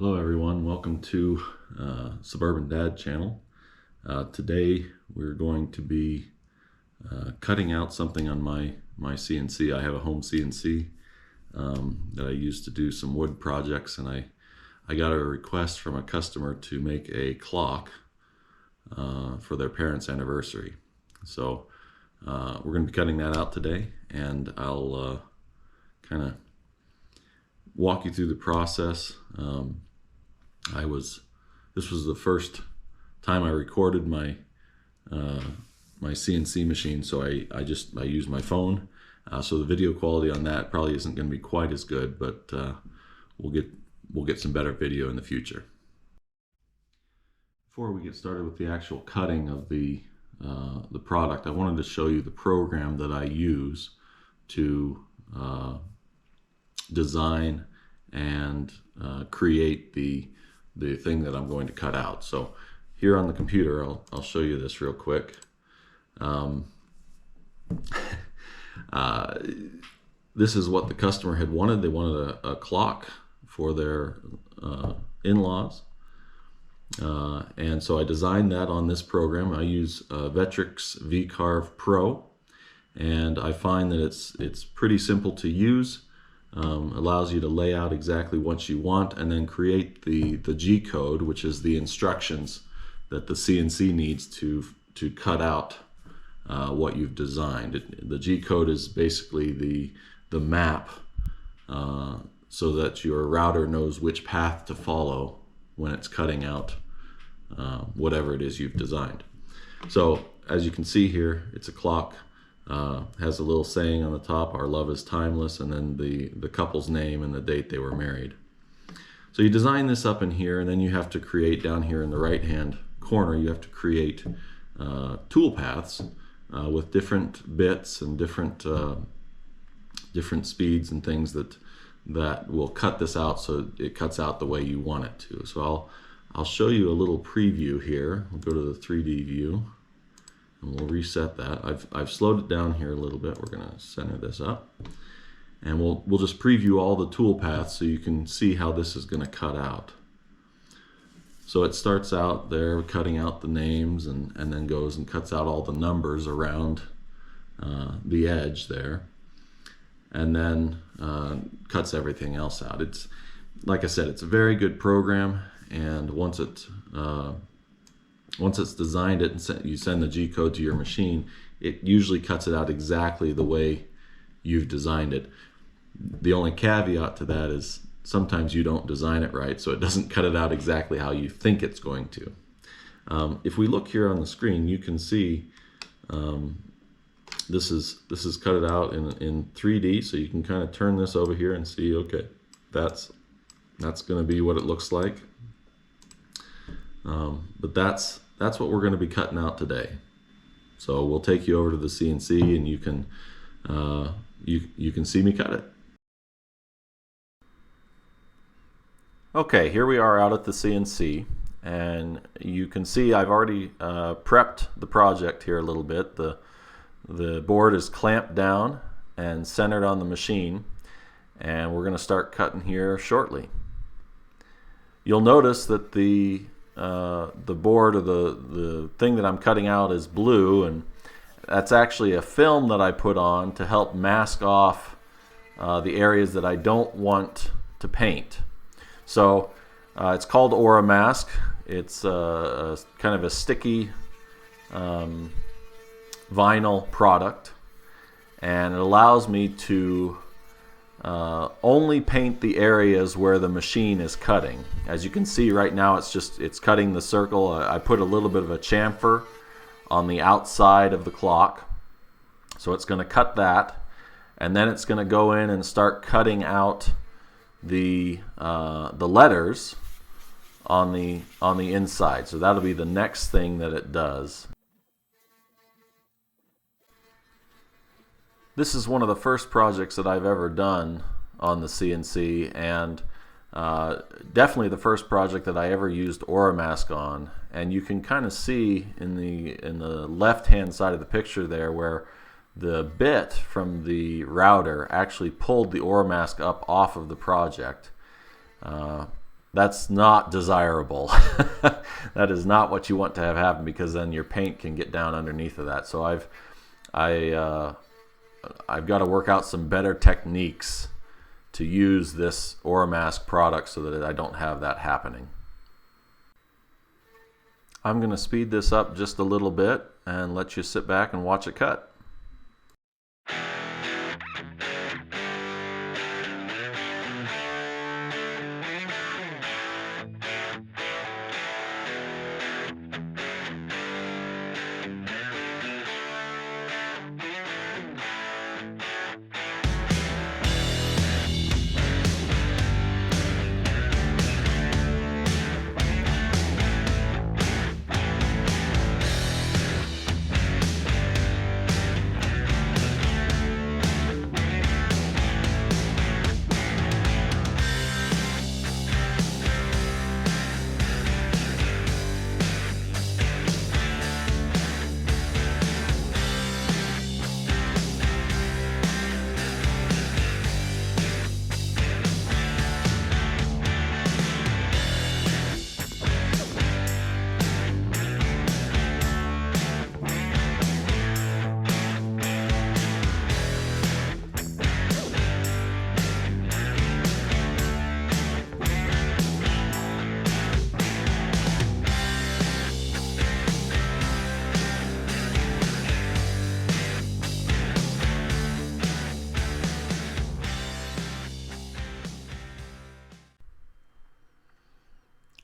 Hello everyone, welcome to Suburban Dad channel. Today we're going to be cutting out something on my CNC. I have a home CNC that I use to do some wood projects, and I got a request from a customer to make a clock for their parents' anniversary. So we're going to be cutting that out today, and I'll kind of walk you through the process. This was the first time I recorded my CNC machine, so I used my phone. So the video quality on that probably isn't going to be quite as good, but we'll get some better video in the future. Before we get started with the actual cutting of the product, I wanted to show you the program that I use to design and create the thing that I'm going to cut out. So here on the computer, I'll show you this real quick. This is what the customer had wanted. They wanted a clock for their in-laws, and so I designed that on this program. I use Vectrix VCarve Pro, and I find that it's pretty simple to use. Allows you to lay out exactly what you want and then create the G code, which is the instructions that the CNC needs to cut out what you've designed. The G code is basically the map so that your router knows which path to follow when it's cutting out whatever it is you've designed. So as you can see here, it's a clock. Has a little saying on the top, "Our love is timeless," and then the couple's name and the date they were married. So you design this up in here, and then you have to create down here in the right hand corner, you have to create tool paths with different bits and different speeds and things that will cut this out so it cuts out the way you want it to. So I'll show you a little preview here. We'll go to the 3D view. And we'll reset that. I've slowed it down here a little bit. We're going to center this up, and we'll just preview all the tool paths so you can see how this is going to cut out. So it starts out there cutting out the names, and then goes and cuts out all the numbers around the edge there, and then cuts everything else out. It's, like I said, it's a very good program, and once it's designed it and you send the G code to your machine, it usually cuts it out exactly the way you've designed it. The only caveat to that is sometimes you don't design it right, so it doesn't cut it out exactly how you think it's going to. If we look here on the screen, you can see this is cut it out in 3D, so you can kind of turn this over here and see, okay, that's going to be what it looks like. But that's what we're going to be cutting out today. So we'll take you over to the CNC, and you can see me cut it. Okay, here we are out at the CNC, and you can see I've already prepped the project here a little bit. The board is clamped down and centered on the machine, and we're going to start cutting here shortly. You'll notice that the board, or the thing that I'm cutting out, is blue, and that's actually a film that I put on to help mask off the areas that I don't want to paint. So it's called Aura Mask. It's kind of a sticky vinyl product, and it allows me to only paint the areas where the machine is cutting. As you can see right now, it's cutting the circle. I put a little bit of a chamfer on the outside of the clock, so it's going to cut that, and then it's going to go in and start cutting out the letters on the inside. So that'll be the next thing that it does. This is one of the first projects that I've ever done on the CNC, and definitely the first project that I ever used Aura Mask on. And you can kind of see in the left-hand side of the picture there where the bit from the router actually pulled the Aura Mask up off of the project. that's not desirable. That is not what you want to have happen, because then your paint can get down underneath of that. So I've got to work out some better techniques to use this Oramask product so that I don't have that happening. I'm going to speed this up just a little bit and let you sit back and watch it cut.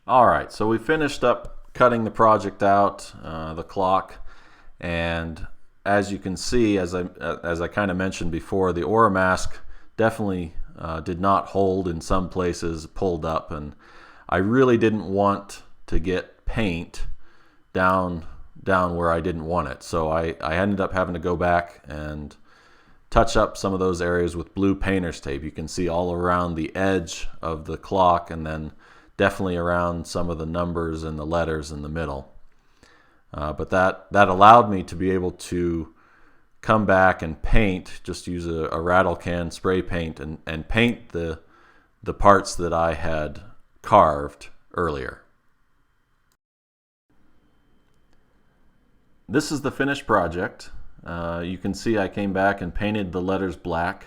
All right, so we finished up cutting the project out, the clock, and as you can see, as I kind of mentioned before, the Oramask definitely did not hold in some places, pulled up, and I really didn't want to get paint down where I didn't want it. So I ended up having to go back and touch up some of those areas with blue painter's tape. You can see all around the edge of the clock, and then definitely around some of the numbers and the letters in the middle. But that allowed me to be able to come back and paint, just use a rattle can spray paint and paint the parts that I had carved earlier. This is the finished project. You can see I came back and painted the letters black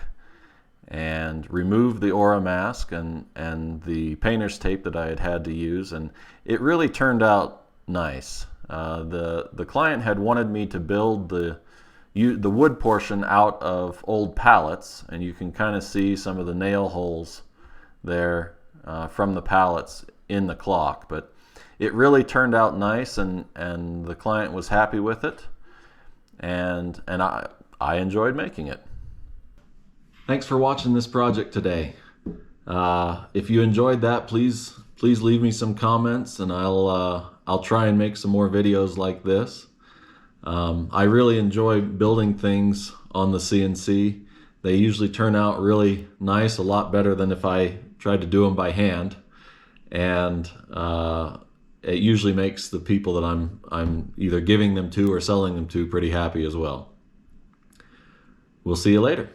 and removed the Oramask and the painter's tape that I had to use, and it really turned out nice. The client had wanted me to build the wood portion out of old pallets, and you can kind of see some of the nail holes there from the pallets in the clock, but it really turned out nice, and the client was happy with it, and I enjoyed making it. Thanks for watching this project today. If you enjoyed that, please leave me some comments, and I'll try and make some more videos like this. I really enjoy building things on the CNC. They usually turn out really nice, a lot better than if I tried to do them by hand, and it usually makes the people that I'm either giving them to or selling them to pretty happy as well. We'll see you later.